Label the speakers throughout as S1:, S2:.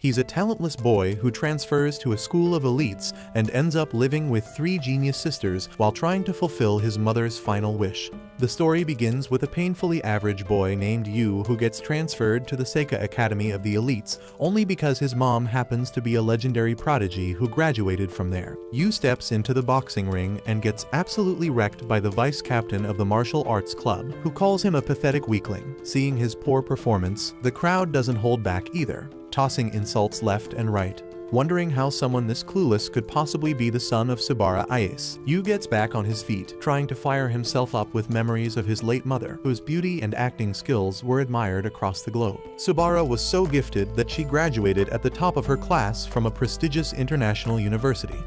S1: He's a talentless boy who transfers to a school of elites and ends up living with 3 genius sisters while trying to fulfill his mother's final wish. The story begins with a painfully average boy named Yu who gets transferred to the Seika Academy of the Elites only because his mom happens to be a legendary prodigy who graduated from there. Yu steps into the boxing ring and gets absolutely wrecked by the vice captain of the martial arts club, who calls him a pathetic weakling. Seeing his poor performance, the crowd doesn't hold back either, tossing insults left and right. Wondering how someone this clueless could possibly be the son of Sabara Ayase, Yu gets back on his feet, trying to fire himself up with memories of his late mother, whose beauty and acting skills were admired across the globe. Sabara was so gifted that she graduated at the top of her class from a prestigious international university.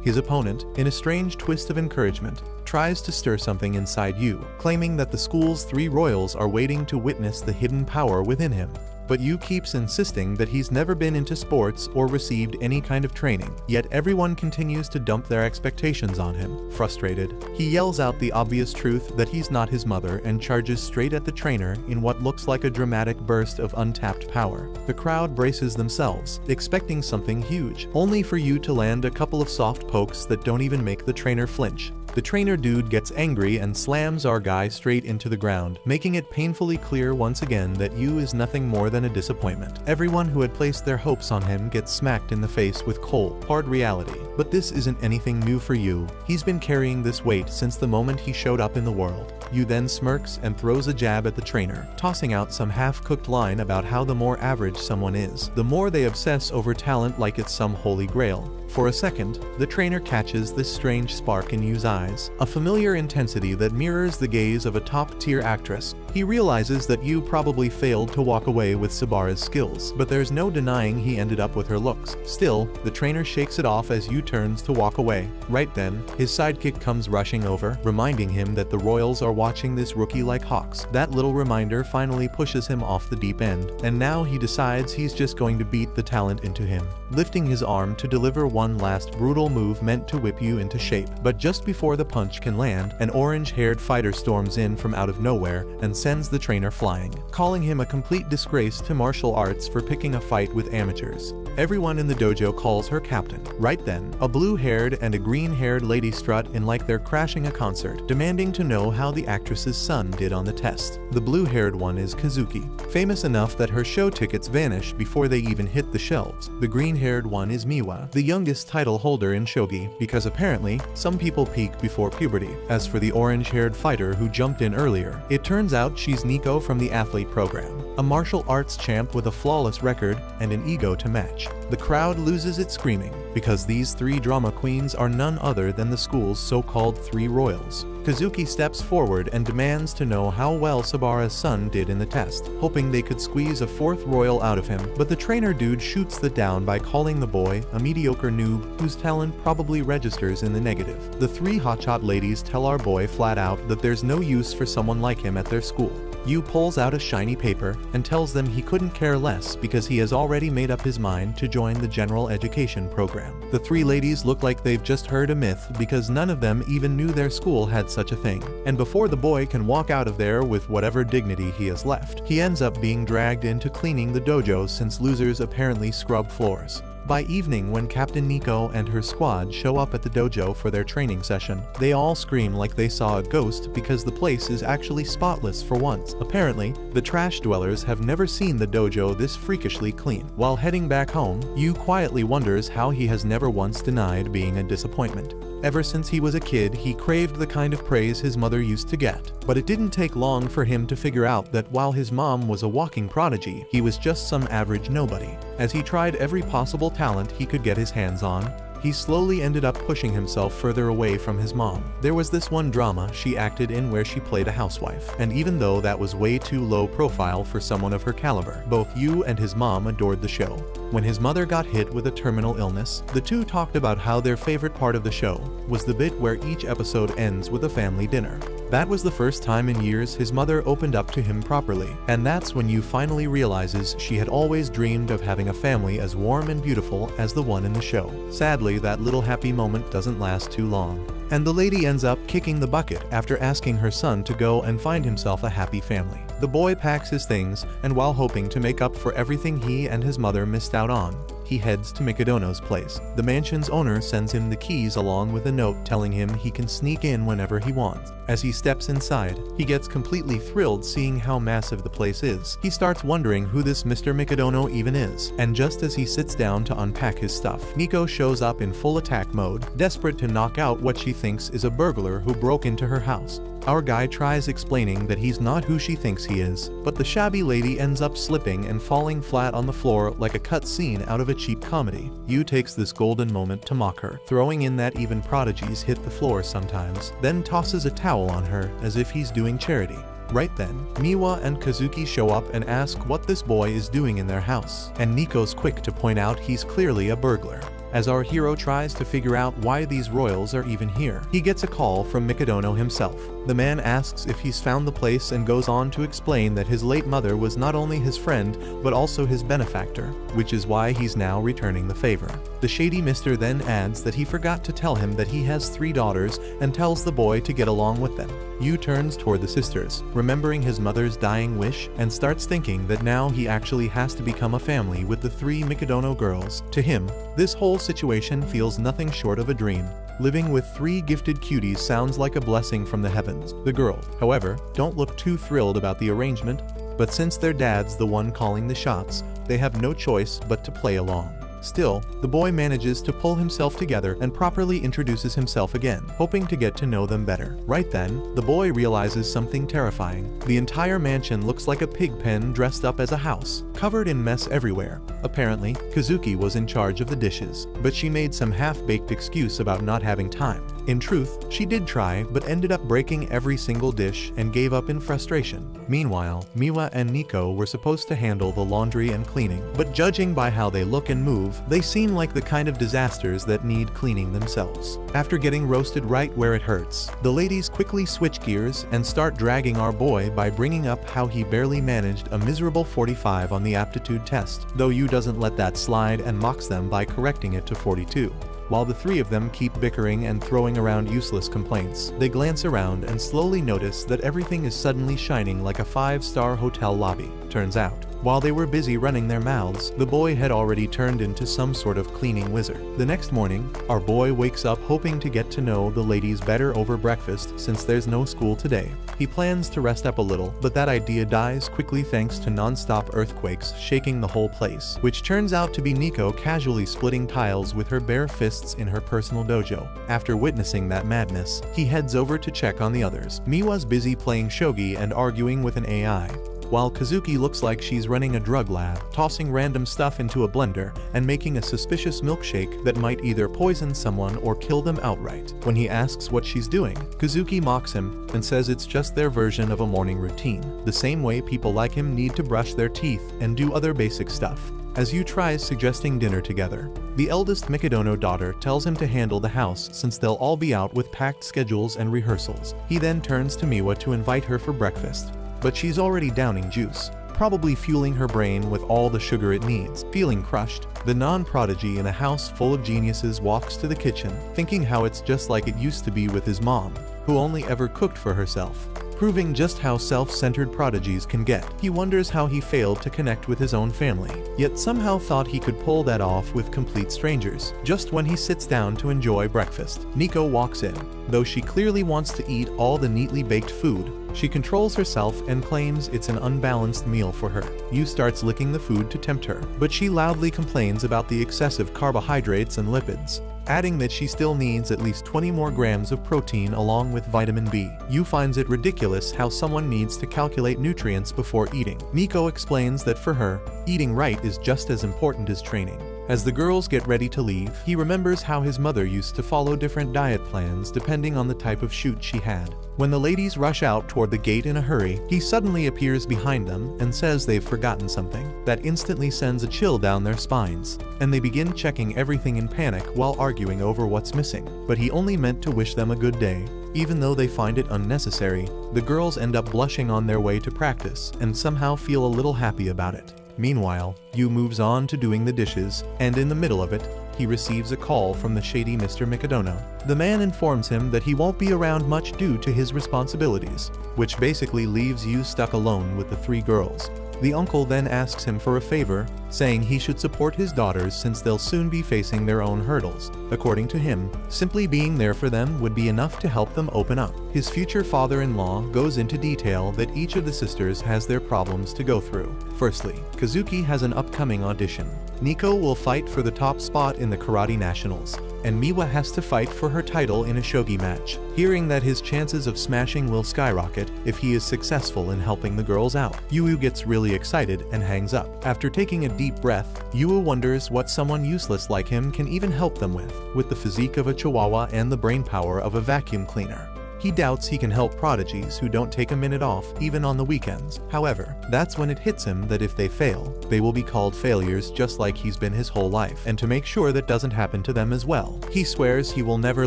S1: His opponent, in a strange twist of encouragement, tries to stir something inside Yu, claiming that the school's 3 royals are waiting to witness the hidden power within him. But Yu keeps insisting that he's never been into sports or received any kind of training, yet everyone continues to dump their expectations on him. Frustrated, he yells out the obvious truth that he's not his mother and charges straight at the trainer in what looks like a dramatic burst of untapped power. The crowd braces themselves, expecting something huge, only for Yu to land a couple of soft pokes that don't even make the trainer flinch. The trainer dude gets angry and slams our guy straight into the ground, making it painfully clear once again that Yu is nothing more than a disappointment. Everyone who had placed their hopes on him gets smacked in the face with cold, hard reality. But this isn't anything new for Yu. He's been carrying this weight since the moment he showed up in the world. Yu then smirks and throws a jab at the trainer, tossing out some half-cooked line about how the more average someone is, the more they obsess over talent like it's some holy grail. For a second, the trainer catches this strange spark in Yu's eyes, a familiar intensity that mirrors the gaze of a top-tier actress. He realizes that Yu probably failed to walk away with Sabara's skills, but there's no denying he ended up with her looks. Still, the trainer shakes it off as Yu turns to walk away. Right then, his sidekick comes rushing over, reminding him that the royals are watching this rookie like hawks. That little reminder finally pushes him off the deep end, and now he decides he's just going to beat the talent into him, lifting his arm to deliver one last brutal move meant to whip Yu into shape. But just before the punch can land, an orange-haired fighter storms in from out of nowhere and sends the trainer flying, calling him a complete disgrace to martial arts for picking a fight with amateurs. Everyone in the dojo calls her captain. Right then, a blue-haired and a green-haired lady strut in like they're crashing a concert, demanding to know how the actress's son did on the test. The blue-haired one is Kazuki, famous enough that her show tickets vanish before they even hit the shelves. The green-haired one is Miwa, the youngest title holder in shogi, because apparently, some people peak before puberty. As for the orange-haired fighter who jumped in earlier, it turns out she's Nico from the athlete program, a martial arts champ with a flawless record and an ego to match. The crowd loses its screaming, because these 3 drama queens are none other than the school's so-called 3 royals. Kazuki steps forward and demands to know how well Sabara's son did in the test, hoping they could squeeze a 4th royal out of him, but the trainer dude shoots that down by calling the boy a mediocre noob whose talent probably registers in the negative. The 3 hotshot ladies tell our boy flat out that there's no use for someone like him at their school. Yu pulls out a shiny paper and tells them he couldn't care less because he has already made up his mind to join the general education program. The 3 ladies look like they've just heard a myth because none of them even knew their school had such a thing. And before the boy can walk out of there with whatever dignity he has left, he ends up being dragged into cleaning the dojo since losers apparently scrub floors. By evening, when Captain Nico and her squad show up at the dojo for their training session, they all scream like they saw a ghost because the place is actually spotless for once. Apparently, the trash dwellers have never seen the dojo this freakishly clean. While heading back home, Yu quietly wonders how he has never once denied being a disappointment. Ever since he was a kid, he craved the kind of praise his mother used to get. But it didn't take long for him to figure out that while his mom was a walking prodigy, he was just some average nobody. As he tried every possible talent he could get his hands on, he slowly ended up pushing himself further away from his mom. There was this one drama she acted in where she played a housewife, and even though that was way too low profile for someone of her caliber, both Yu and his mom adored the show. When his mother got hit with a terminal illness, the two talked about how their favorite part of the show was the bit where each episode ends with a family dinner. That was the first time in years his mother opened up to him properly, and that's when Yu finally realizes she had always dreamed of having a family as warm and beautiful as the one in the show. Sadly, that little happy moment doesn't last too long, and the lady ends up kicking the bucket after asking her son to go and find himself a happy family. The boy packs his things, and while hoping to make up for everything he and his mother missed out on, he heads to Mikadono's place. The mansion's owner sends him the keys along with a note telling him he can sneak in whenever he wants. As he steps inside, he gets completely thrilled seeing how massive the place is. He starts wondering who this Mr. Mikadono even is, and just as he sits down to unpack his stuff, Nico shows up in full attack mode, desperate to knock out what she thinks is a burglar who broke into her house. Our guy tries explaining that he's not who she thinks he is, but the shabby lady ends up slipping and falling flat on the floor like a cut scene out of a cheap comedy. Yu takes this golden moment to mock her, throwing in that even prodigies hit the floor sometimes, then tosses a towel on her as if he's doing charity. Right then, Miwa and Kazuki show up and ask what this boy is doing in their house, and Nico's quick to point out he's clearly a burglar. As our hero tries to figure out why these royals are even here, he gets a call from Mikadono himself. The man asks if he's found the place and goes on to explain that his late mother was not only his friend, but also his benefactor, which is why he's now returning the favor. The shady mister then adds that he forgot to tell him that he has 3 daughters and tells the boy to get along with them. Yu turns toward the sisters, remembering his mother's dying wish, and starts thinking that now he actually has to become a family with the 3 Mikadono girls. To him, this whole situation feels nothing short of a dream. Living with 3 gifted cuties sounds like a blessing from the heavens. The girls, however, don't look too thrilled about the arrangement, but since their dad's the one calling the shots, they have no choice but to play along. Still, the boy manages to pull himself together and properly introduces himself again, hoping to get to know them better. Right then, the boy realizes something terrifying. The entire mansion looks like a pig pen dressed up as a house, covered in mess everywhere. Apparently, Kazuki was in charge of the dishes, but she made some half-baked excuse about not having time. In truth, she did try, but ended up breaking every single dish and gave up in frustration. Meanwhile, Miwa and Nico were supposed to handle the laundry and cleaning, but judging by how they look and move, they seem like the kind of disasters that need cleaning themselves. After getting roasted right where it hurts, the ladies quickly switch gears and start dragging our boy by bringing up how he barely managed a miserable 45 on the aptitude test, though Yu doesn't let that slide and mocks them by correcting it to 42. While the 3 of them keep bickering and throwing around useless complaints, they glance around and slowly notice that everything is suddenly shining like a 5-star hotel lobby. Turns out, while they were busy running their mouths, the boy had already turned into some sort of cleaning wizard. The next morning, our boy wakes up hoping to get to know the ladies better over breakfast since there's no school today. He plans to rest up a little, but that idea dies quickly thanks to non-stop earthquakes shaking the whole place, which turns out to be Nico casually splitting tiles with her bare fists in her personal dojo. After witnessing that madness, he heads over to check on the others. Miwa's busy playing shogi and arguing with an AI, while Kazuki looks like she's running a drug lab, tossing random stuff into a blender and making a suspicious milkshake that might either poison someone or kill them outright. When he asks what she's doing, Kazuki mocks him and says it's just their version of a morning routine, the same way people like him need to brush their teeth and do other basic stuff. As Yu tries suggesting dinner together, the eldest Mikadono daughter tells him to handle the house since they'll all be out with packed schedules and rehearsals. He then turns to Miwa to invite her for breakfast, but she's already downing juice, probably fueling her brain with all the sugar it needs. Feeling crushed, the non-prodigy in a house full of geniuses walks to the kitchen, thinking how it's just like it used to be with his mom, who only ever cooked for herself, proving just how self-centered prodigies can get. He wonders how he failed to connect with his own family, yet somehow thought he could pull that off with complete strangers. Just when he sits down to enjoy breakfast, Nico walks in. Though she clearly wants to eat all the neatly baked food, she controls herself and claims it's an unbalanced meal for her. Yu starts licking the food to tempt her, but she loudly complains about the excessive carbohydrates and lipids, adding that she still needs at least 20 more grams of protein along with vitamin B. Yu finds it ridiculous how someone needs to calculate nutrients before eating. Nico explains that for her, eating right is just as important as training. As the girls get ready to leave, he remembers how his mother used to follow different diet plans depending on the type of shoot she had. When the ladies rush out toward the gate in a hurry, he suddenly appears behind them and says they've forgotten something. That instantly sends a chill down their spines, and they begin checking everything in panic while arguing over what's missing. But he only meant to wish them a good day. Even though they find it unnecessary, the girls end up blushing on their way to practice and somehow feel a little happy about it. Meanwhile, Yu moves on to doing the dishes, and in the middle of it, he receives a call from the shady Mr. Mikadono. The man informs him that he won't be around much due to his responsibilities, which basically leaves Yu stuck alone with the 3 girls. The uncle then asks him for a favor, saying he should support his daughters since they'll soon be facing their own hurdles. According to him, simply being there for them would be enough to help them open up. His future father-in-law goes into detail that each of the sisters has their problems to go through. Firstly, Kazuki has an upcoming audition. Nico will fight for the top spot in the Karate Nationals, and Miwa has to fight for her title in a shogi match. Hearing that his chances of smashing will skyrocket if he is successful in helping the girls out, Yu gets really excited and hangs up. After taking a deep breath, Yu wonders what someone useless like him can even help them with the physique of a chihuahua and the brainpower of a vacuum cleaner. He doubts he can help prodigies who don't take a minute off even on the weekends. However, that's when it hits him that if they fail, they will be called failures just like he's been his whole life, and to make sure that doesn't happen to them as well, he swears he will never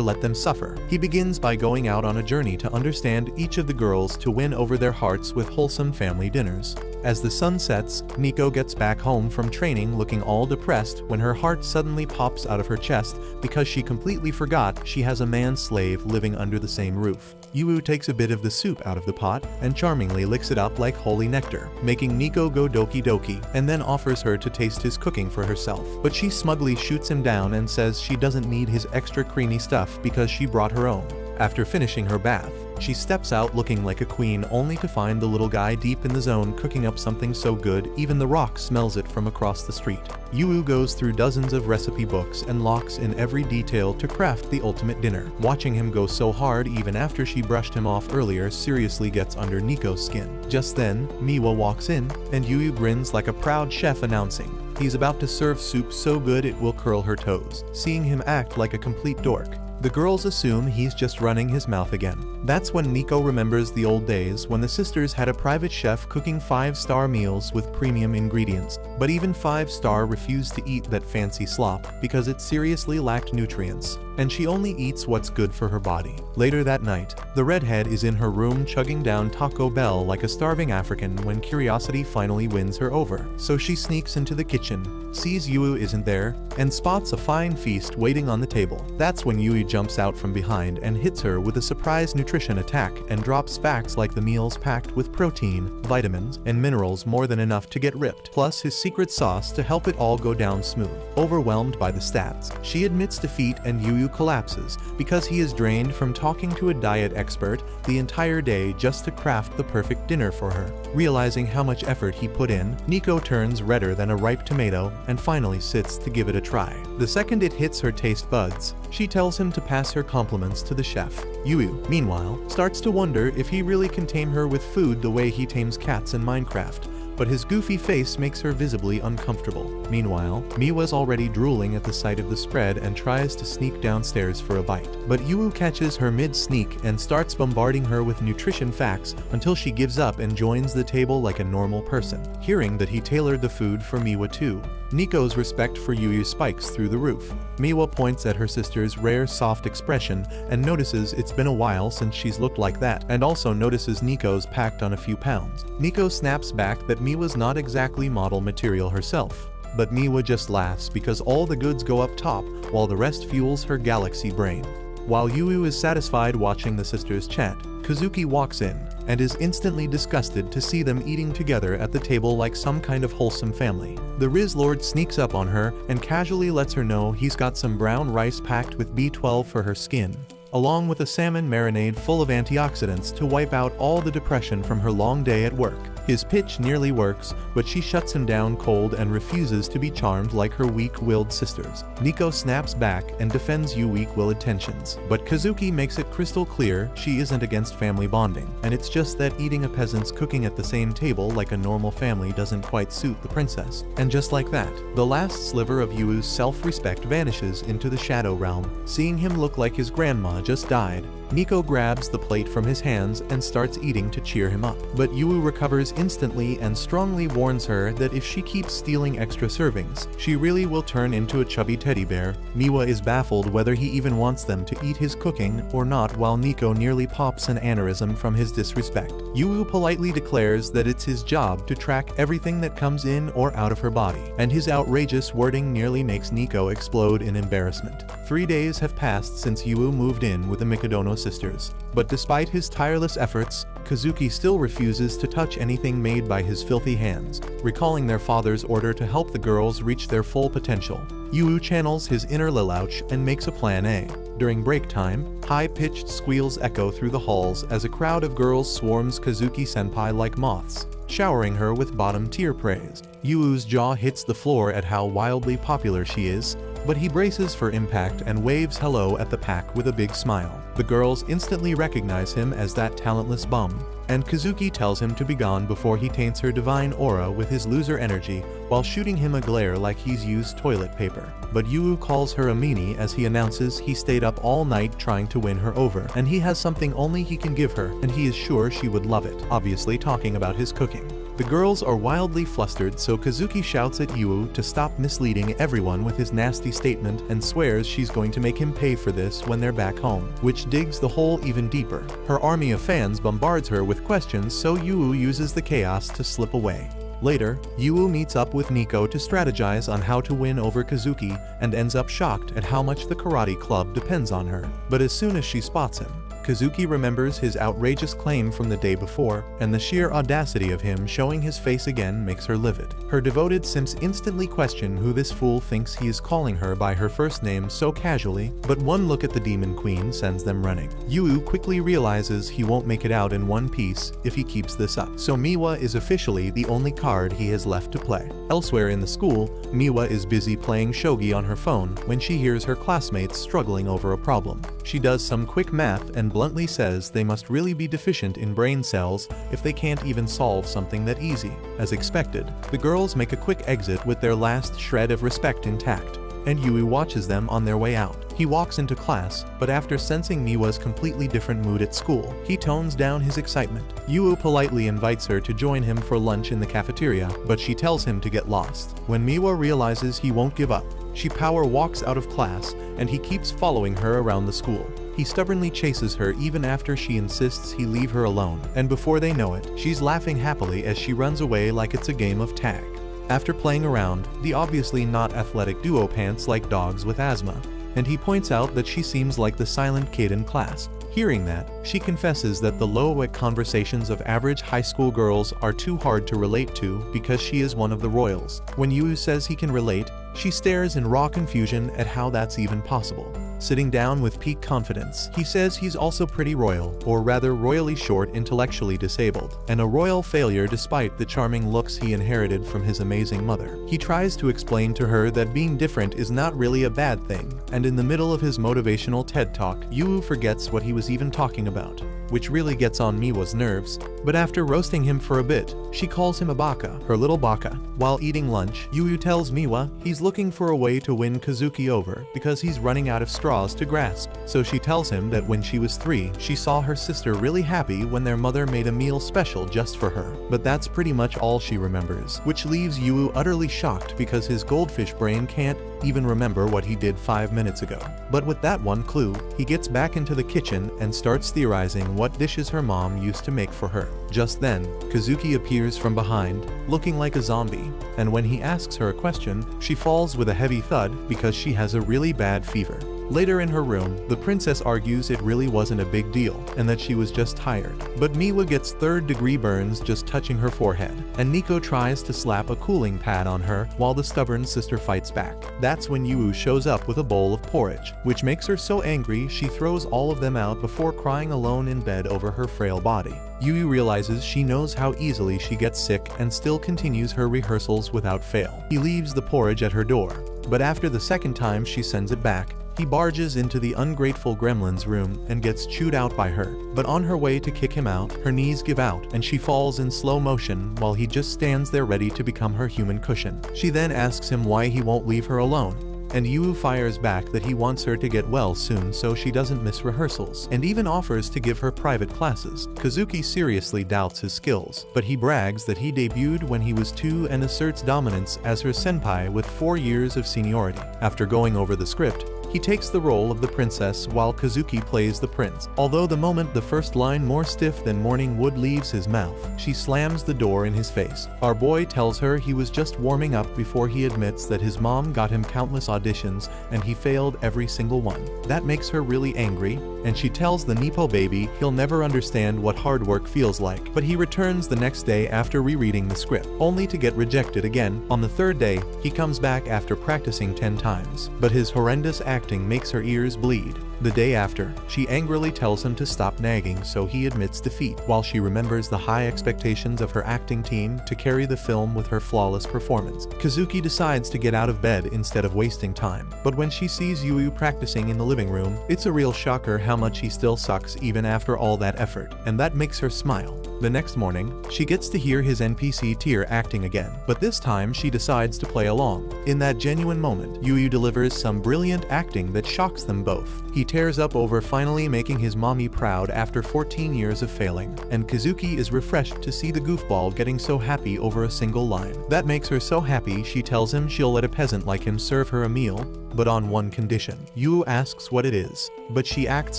S1: let them suffer. He begins by going out on a journey to understand each of the girls to win over their hearts with wholesome family dinners. As the sun sets, Nico gets back home from training looking all depressed when her heart suddenly pops out of her chest because she completely forgot she has a man-slave living under the same roof. Yu takes a bit of the soup out of the pot and charmingly licks it up like holy nectar, making Nico go doki doki, and then offers her to taste his cooking for herself. But she smugly shoots him down and says she doesn't need his extra creamy stuff because she brought her own. After finishing her bath, she steps out looking like a queen only to find the little guy deep in the zone cooking up something so good even the rock smells it from across the street. Yu goes through dozens of recipe books and locks in every detail to craft the ultimate dinner. Watching him go so hard even after she brushed him off earlier seriously gets under Nico's skin. Just then, Miwa walks in, and Yu grins like a proud chef announcing he's about to serve soup so good it will curl her toes. Seeing him act like a complete dork, the girls assume he's just running his mouth again. That's when Nico remembers the old days when the sisters had a private chef cooking 5-star meals with premium ingredients, but even 5-star refused to eat that fancy slop because it seriously lacked nutrients, and she only eats what's good for her body. Later that night, the redhead is in her room chugging down Taco Bell like a starving African when curiosity finally wins her over. So she sneaks into the kitchen, sees Yu isn't there, and spots a fine feast waiting on the table. That's when Yu jumps out from behind and hits her with a surprise nutrition attack and drops facts like the meal's packed with protein, vitamins, and minerals more than enough to get ripped, plus his secret sauce to help it all go down smooth. Overwhelmed by the stats, she admits defeat and Yu collapses because he is drained from talking to a diet expert the entire day just to craft the perfect dinner for her. Realizing how much effort he put in, Nico turns redder than a ripe tomato and finally sits to give it a try. The second it hits her taste buds, she tells him to pass her compliments to the chef. Yu, meanwhile, starts to wonder if he really can tame her with food the way he tames cats in Minecraft, but his goofy face makes her visibly uncomfortable. Meanwhile, Miwa's already drooling at the sight of the spread and tries to sneak downstairs for a bite. But Yu catches her mid-sneak and starts bombarding her with nutrition facts until she gives up and joins the table like a normal person. Hearing that he tailored the food for Miwa too, Nico's respect for Yu spikes through the roof. Miwa points at her sister's rare soft expression and notices it's been a while since she's looked like that, and also notices Nico's packed on a few pounds. Nico snaps back that Miwa's not exactly model material herself, but Miwa just laughs because all the goods go up top while the rest fuels her galaxy brain. While Yu is satisfied watching the sisters chat, Kazuki walks in and is instantly disgusted to see them eating together at the table like some kind of wholesome family. The Riz Lord sneaks up on her and casually lets her know he's got some brown rice packed with B12 for her skin, along with a salmon marinade full of antioxidants to wipe out all the depression from her long day at work. His pitch nearly works, but she shuts him down cold and refuses to be charmed like her weak-willed sisters. Nico snaps back and defends Yu's weak-willed tensions, but Kazuki makes it crystal clear she isn't against family bonding, and it's just that eating a peasant's cooking at the same table like a normal family doesn't quite suit the princess. And just like that, the last sliver of Yu's self-respect vanishes into the shadow realm, seeing him look like his grandma just died. Nico grabs the plate from his hands and starts eating to cheer him up. But Yu recovers instantly and strongly warns her that if she keeps stealing extra servings, she really will turn into a chubby teddy bear. Miwa is baffled whether he even wants them to eat his cooking or not, while Nico nearly pops an aneurysm from his disrespect. Yu politely declares that it's his job to track everything that comes in or out of her body, and his outrageous wording nearly makes Nico explode in embarrassment. 3 days have passed since Yu moved in with the Mikadono sisters, but despite his tireless efforts, Kazuki still refuses to touch anything made by his filthy hands, recalling their father's order to help the girls reach their full potential. Yu channels his inner Lelouch and makes a plan A. During break time, high-pitched squeals echo through the halls as a crowd of girls swarms Kazuki-senpai like moths, showering her with bottom-tier praise. Yu's jaw hits the floor at how wildly popular she is, but he braces for impact and waves hello at the pack with a big smile. The girls instantly recognize him as that talentless bum, and Kazuki tells him to be gone before he taints her divine aura with his loser energy while shooting him a glare like he's used toilet paper. But Yu calls her a meanie as he announces he stayed up all night trying to win her over, and he has something only he can give her, and he is sure she would love it, obviously talking about his cooking. The girls are wildly flustered, so Kazuki shouts at Yu to stop misleading everyone with his nasty statement and swears she's going to make him pay for this when they're back home, which digs the hole even deeper. Her army of fans bombards her with questions, so Yu uses the chaos to slip away. Later, Yu meets up with Nico to strategize on how to win over Kazuki and ends up shocked at how much the karate club depends on her. But as soon as she spots him, Kazuki remembers his outrageous claim from the day before, and the sheer audacity of him showing his face again makes her livid. Her devoted Sims instantly question who this fool thinks he is calling her by her first name so casually, but one look at the Demon Queen sends them running. Yu quickly realizes he won't make it out in one piece if he keeps this up, so Miwa is officially the only card he has left to play. Elsewhere in the school, Miwa is busy playing shogi on her phone when she hears her classmates struggling over a problem. She does some quick math and bluntly says they must really be deficient in brain cells if they can't even solve something that easy. As expected, the girls make a quick exit with their last shred of respect intact, and Yui watches them on their way out. He walks into class, but after sensing Miwa's completely different mood at school, he tones down his excitement. Yu politely invites her to join him for lunch in the cafeteria, but she tells him to get lost. When Miwa realizes he won't give up, she power walks out of class, and he keeps following her around the school. He stubbornly chases her even after she insists he leave her alone, and before they know it, she's laughing happily as she runs away like it's a game of tag. After playing around, the obviously not athletic duo pants like dogs with asthma, and he points out that she seems like the silent kid in class. Hearing that, she confesses that the low-wit conversations of average high school girls are too hard to relate to because she is one of the royals. When Yu says he can relate, she stares in raw confusion at how that's even possible. Sitting down with peak confidence, he says he's also pretty royal, or rather royally short, intellectually disabled, and a royal failure despite the charming looks he inherited from his amazing mother. He tries to explain to her that being different is not really a bad thing, and in the middle of his motivational TED talk, Yu forgets what he was even talking about, which really gets on Miwa's nerves. But after roasting him for a bit, she calls him a baka, her little baka. While eating lunch, Yu tells Miwa he's looking for a way to win Kazuki over because he's running out of straws to grasp. So she tells him that when she was 3, she saw her sister really happy when their mother made a meal special just for her. But that's pretty much all she remembers, which leaves Yu utterly shocked because his goldfish brain can't even remember what he did 5 minutes ago. But with that one clue, he gets back into the kitchen and starts theorizing what dishes her mom used to make for her. Just then, Kazuki appears from behind, looking like a zombie, and when he asks her a question, she falls with a heavy thud because she has a really bad fever. Later in her room, the princess argues it really wasn't a big deal, and that she was just tired. But Miwa gets third-degree burns just touching her forehead, and Nico tries to slap a cooling pad on her while the stubborn sister fights back. That's when Yu shows up with a bowl of porridge, which makes her so angry she throws all of them out before crying alone in bed over her frail body. Yu realizes she knows how easily she gets sick and still continues her rehearsals without fail. He leaves the porridge at her door, but after the second time she sends it back, he barges into the ungrateful gremlin's room and gets chewed out by her. But on her way to kick him out, her knees give out and she falls in slow motion while he just stands there ready to become her human cushion. She then asks him why he won't leave her alone, and Yu fires back that he wants her to get well soon so she doesn't miss rehearsals, and even offers to give her private classes. Kazuki seriously doubts his skills, but he brags that he debuted when he was 2 and asserts dominance as her senpai with 4 years of seniority. After going over the script, he takes the role of the princess while Kazuki plays the prince. Although the moment the first line more stiff than morning wood leaves his mouth, she slams the door in his face. Our boy tells her he was just warming up before he admits that his mom got him countless auditions and he failed every single one. That makes her really angry, and she tells the Nepo baby he'll never understand what hard work feels like. But he returns the next day after rereading the script, only to get rejected again. On the 3rd day, he comes back after practicing 10 times, but his horrendous acting makes her ears bleed. The day after, she angrily tells him to stop nagging, so he admits defeat, while she remembers the high expectations of her acting team to carry the film with her flawless performance. Kazuki decides to get out of bed instead of wasting time, but when she sees Yu practicing in the living room, it's a real shocker how much he still sucks even after all that effort, and that makes her smile. The next morning, she gets to hear his NPC tier acting again, but this time she decides to play along. In that genuine moment, Yu delivers some brilliant acting that shocks them both. He tears up over finally making his mommy proud after 14 years of failing, and Kazuki is refreshed to see the goofball getting so happy over a single line. That makes her so happy she tells him she'll let a peasant like him serve her a meal, but on one condition. Yu asks what it is, but she acts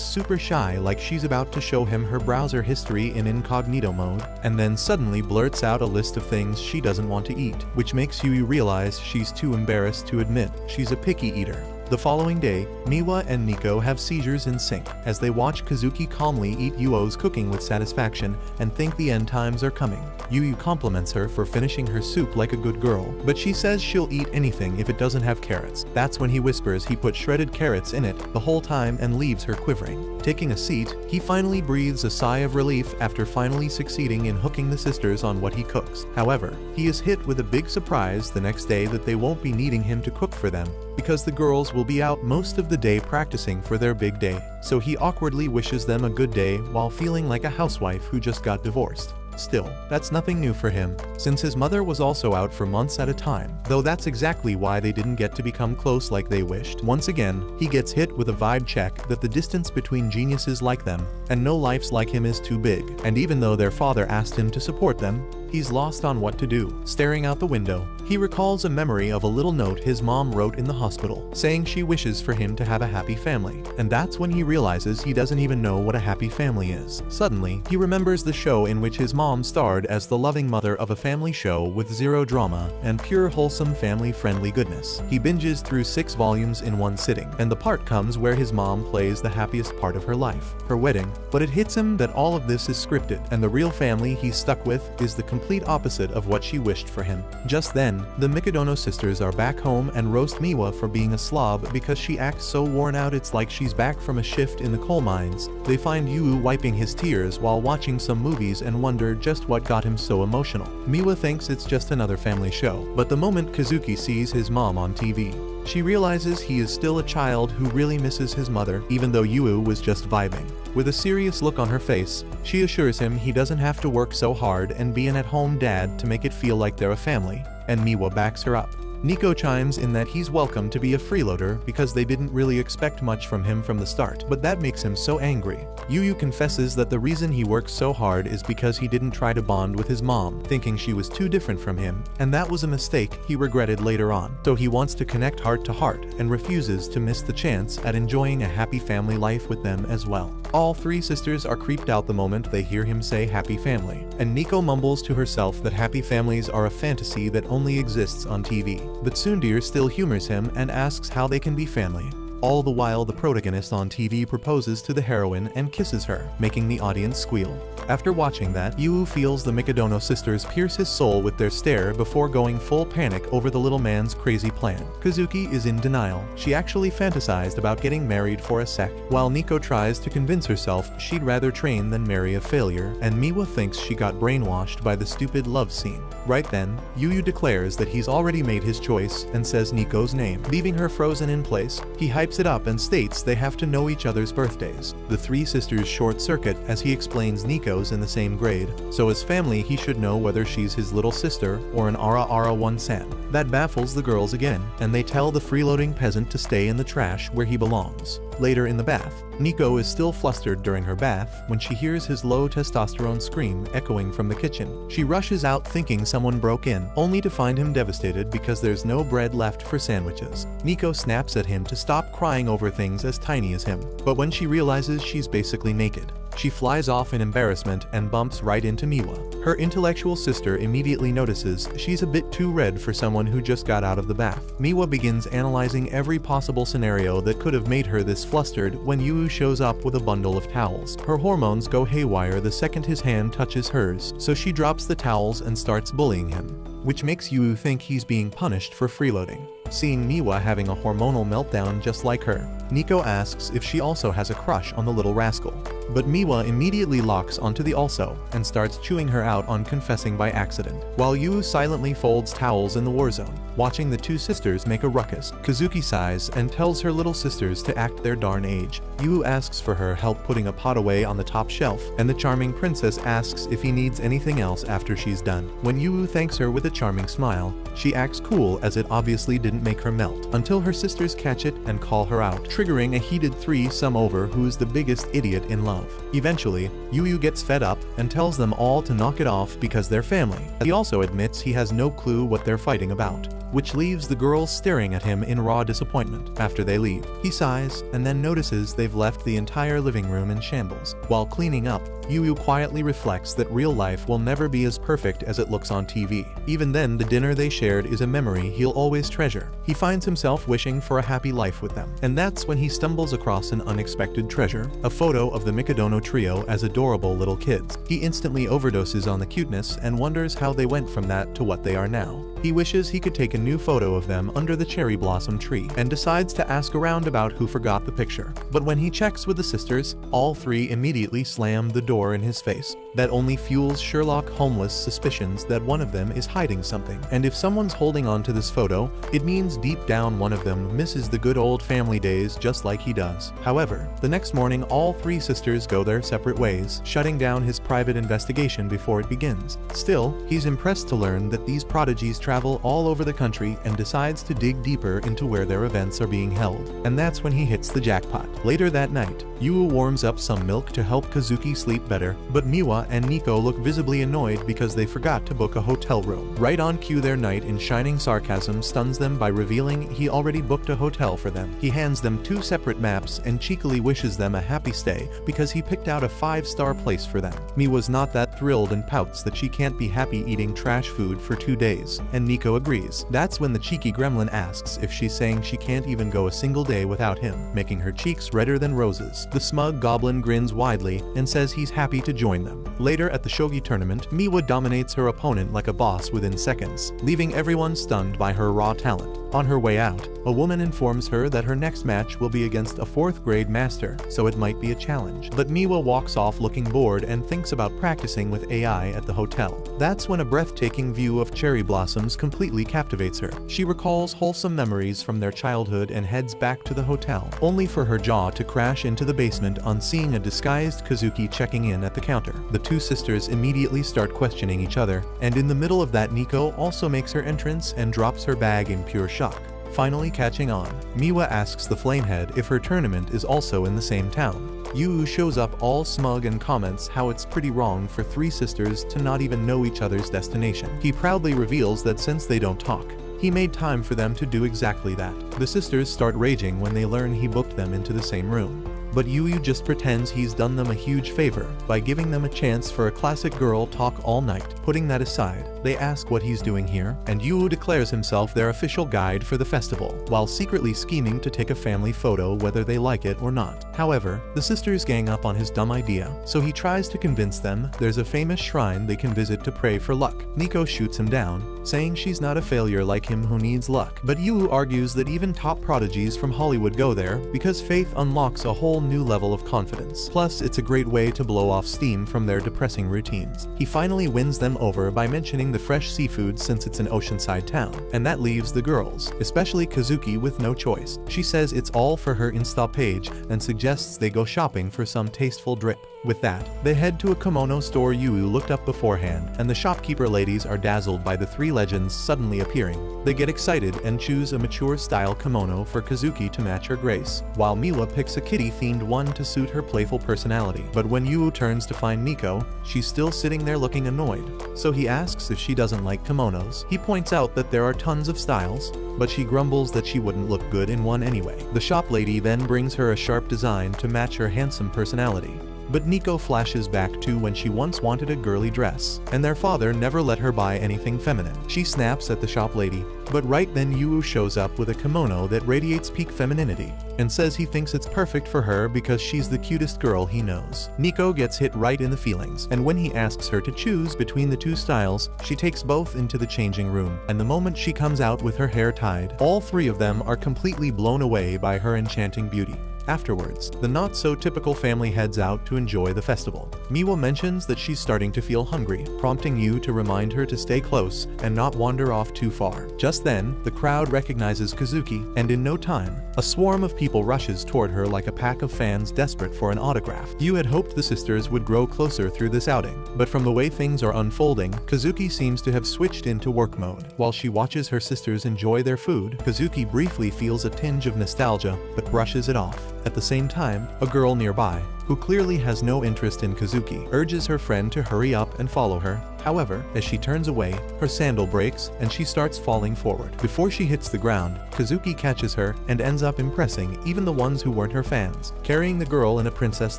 S1: super shy like she's about to show him her browser history in incognito mode, and then suddenly blurts out a list of things she doesn't want to eat, which makes Yu realize she's too embarrassed to admit she's a picky eater. The following day, Miwa and Nico have seizures in sync as they watch Kazuki calmly eat Yuo's cooking with satisfaction and think the end times are coming. Yu compliments her for finishing her soup like a good girl, but she says she'll eat anything if it doesn't have carrots. That's when he whispers he put shredded carrots in it the whole time and leaves her quivering. Taking a seat, he finally breathes a sigh of relief after finally succeeding in hooking the sisters on what he cooks. However, he is hit with a big surprise the next day that they won't be needing him to cook for them, because the girls will be out most of the day practicing for their big day, so he awkwardly wishes them a good day while feeling like a housewife who just got divorced. Still, that's nothing new for him, since his mother was also out for months at a time, though that's exactly why they didn't get to become close like they wished. Once again, he gets hit with a vibe check that the distance between geniuses like them and no lives like him is too big, and even though their father asked him to support them, he's lost on what to do. Staring out the window, he recalls a memory of a little note his mom wrote in the hospital, saying she wishes for him to have a happy family, and that's when he realizes he doesn't even know what a happy family is. Suddenly, he remembers the show in which his mom starred as the loving mother of a family show with zero drama and pure wholesome family-friendly goodness. He binges through 6 volumes in one sitting, and the part comes where his mom plays the happiest part of her life, her wedding, but it hits him that all of this is scripted, and the real family he's stuck with is the complete opposite of what she wished for him. Just then, the Mikadono sisters are back home and roast Miwa for being a slob because she acts so worn out it's like she's back from a shift in the coal mines. They find Yu wiping his tears while watching some movies and wonder just what got him so emotional. Miwa thinks it's just another family show, but the moment Kazuki sees his mom on TV, she realizes he is still a child who really misses his mother, even though Yu was just vibing. With a serious look on her face, she assures him he doesn't have to work so hard and be an at-home dad to make it feel like they're a family, and Miwa backs her up. Nico chimes in that he's welcome to be a freeloader because they didn't really expect much from him from the start, but that makes him so angry. Yu confesses that the reason he works so hard is because he didn't try to bond with his mom, thinking she was too different from him, and that was a mistake he regretted later on. So he wants to connect heart to heart and refuses to miss the chance at enjoying a happy family life with them as well. All 3 sisters are creeped out the moment they hear him say happy family, and Nico mumbles to herself that happy families are a fantasy that only exists on TV. But Tsundeer still humors him and asks how they can be family. All the while the protagonist on TV proposes to the heroine and kisses her, making the audience squeal. After watching that, Yu feels the Mikadono sisters pierce his soul with their stare before going full panic over the little man's crazy plan. Kazuki is in denial. She actually fantasized about getting married for a sec, while Nico tries to convince herself she'd rather train than marry a failure, and Miwa thinks she got brainwashed by the stupid love scene. Right then, Yu declares that he's already made his choice and says Nico's name, leaving her frozen in place. He hypes it up and states they have to know each other's birthdays. The three sisters short circuit as he explains Nico's in the same grade, so as family he should know whether she's his little sister or an Ara 1-san. That baffles the girls again, and they tell the freeloading peasant to stay in the trash where he belongs. Later in the bath, Nico is still flustered during her bath when she hears his low testosterone scream echoing from the kitchen. She rushes out thinking someone broke in, only to find him devastated because there's no bread left for sandwiches. Nico snaps at him to stop crying over things as tiny as him, but when she realizes she's basically naked, she flies off in embarrassment and bumps right into Miwa. Her intellectual sister immediately notices she's a bit too red for someone who just got out of the bath. Miwa begins analyzing every possible scenario that could have made her this flustered when Yu shows up with a bundle of towels. Her hormones go haywire the second his hand touches hers, so she drops the towels and starts bullying him, which makes Yu think he's being punished for freeloading. Seeing Miwa having a hormonal meltdown just like her, Nico asks if she also has a crush on the little rascal. But Miwa immediately locks onto the also and starts chewing her out on confessing by accident, while Yu silently folds towels in the war zone, watching the two sisters make a ruckus. Kazuki sighs and tells her little sisters to act their darn age. Yu asks for her help putting a pot away on the top shelf, and the charming princess asks if he needs anything else after she's done. When Yu thanks her with a charming smile, she acts cool as it obviously didn't make her melt, until her sisters catch it and call her out, triggering a heated threesome over who's the biggest idiot in love. Eventually, Yu gets fed up and tells them all to knock it off because they're family. He also admits he has no clue what they're fighting about, which leaves the girls staring at him in raw disappointment. After they leave, he sighs and then notices they've left the entire living room in shambles. While cleaning up, Yu quietly reflects that real life will never be as perfect as it looks on TV. Even then, the dinner they shared is a memory he'll always treasure. He finds himself wishing for a happy life with them, and that's when he stumbles across an unexpected treasure, a photo of the Mikadono trio as adorable little kids. He instantly overdoses on the cuteness and wonders how they went from that to what they are now. He wishes he could take a new photo of them under the cherry blossom tree and decides to ask around about who forgot the picture. But when he checks with the sisters, all three immediately slam the door in his face. That only fuels Sherlock Holmes' suspicions that one of them is hiding something. And if someone's holding on to this photo, it means deep down one of them misses the good old family days just like he does. However, the next morning all three sisters go their separate ways, shutting down his private investigation before it begins. Still, he's impressed to learn that these prodigies travel all over the country and decides to dig deeper into where their events are being held. And that's when he hits the jackpot. Later that night, Yu warms up some milk to help Kazuki sleep better, but Miwa and Nico look visibly annoyed because they forgot to book a hotel room. Right on cue, their knight in shining sarcasm stuns them by revealing he already booked a hotel for them. He hands them two separate maps and cheekily wishes them a happy stay because he picked out a 5-star place for them. Miwa's not that thrilled and pouts that she can't be happy eating trash food for 2 days, and Nico agrees. That's when the cheeky gremlin asks if she's saying she can't even go a single day without him, making her cheeks redder than roses. The smug goblin grins widely and says he's happy to join them. Later at the shogi tournament, Miwa dominates her opponent like a boss within seconds, leaving everyone stunned by her raw talent. On her way out, a woman informs her that her next match will be against a 4th grade master, so it might be a challenge. But Miwa walks off looking bored and thinks about practicing with AI at the hotel. That's when a breathtaking view of cherry blossoms completely captivates her. She recalls wholesome memories from their childhood and heads back to the hotel, only for her jaw to crash into the basement on seeing a disguised Kazuki checking in at the counter. The two sisters immediately start questioning each other, and in the middle of that, Nico also makes her entrance and drops her bag in pure shock. Finally catching on, Miwa asks the Flamehead if her tournament is also in the same town. Yu shows up all smug and comments how it's pretty wrong for three sisters to not even know each other's destination. He proudly reveals that since they don't talk, he made time for them to do exactly that. The sisters start raging when they learn he booked them into the same room. But Yu just pretends he's done them a huge favor by giving them a chance for a classic girl talk all night. Putting that aside, they ask what he's doing here, and Yu declares himself their official guide for the festival, while secretly scheming to take a family photo whether they like it or not. However, the sisters gang up on his dumb idea, so he tries to convince them there's a famous shrine they can visit to pray for luck. Nico shoots him down, saying she's not a failure like him who needs luck. But Yu argues that even top prodigies from Hollywood go there because faith unlocks a whole new level of confidence. Plus, it's a great way to blow off steam from their depressing routines. He finally wins them over by mentioning the fresh seafood since it's an oceanside town, and that leaves the girls, especially Kazuki, with no choice. She says it's all for her Insta page and suggests they go shopping for some tasteful drip. With that, they head to a kimono store Yu looked up beforehand, and the shopkeeper ladies are dazzled by the three legends suddenly appearing. They get excited and choose a mature-style kimono for Kazuki to match her grace, while Miwa picks a kitty-themed one to suit her playful personality. But when Yu turns to find Nico, she's still sitting there looking annoyed, so he asks if she doesn't like kimonos. He points out that there are tons of styles, but she grumbles that she wouldn't look good in one anyway. The shop lady then brings her a sharp design to match her handsome personality. But Nico flashes back to when she once wanted a girly dress, and their father never let her buy anything feminine. She snaps at the shop lady, but right then Yu shows up with a kimono that radiates peak femininity, and says he thinks it's perfect for her because she's the cutest girl he knows. Nico gets hit right in the feelings, and when he asks her to choose between the two styles, she takes both into the changing room, and the moment she comes out with her hair tied, all three of them are completely blown away by her enchanting beauty. Afterwards, the not-so-typical family heads out to enjoy the festival. Miwa mentions that she's starting to feel hungry, prompting Yu to remind her to stay close and not wander off too far. Just then, the crowd recognizes Kazuki, and in no time, a swarm of people rushes toward her like a pack of fans desperate for an autograph. Yu had hoped the sisters would grow closer through this outing, but from the way things are unfolding, Kazuki seems to have switched into work mode. While she watches her sisters enjoy their food, Kazuki briefly feels a tinge of nostalgia, but brushes it off. At the same time, a girl nearby, who clearly has no interest in Kazuki, urges her friend to hurry up and follow her. However, as she turns away, her sandal breaks and she starts falling forward. Before she hits the ground, Kazuki catches her and ends up impressing even the ones who weren't her fans. Carrying the girl in a princess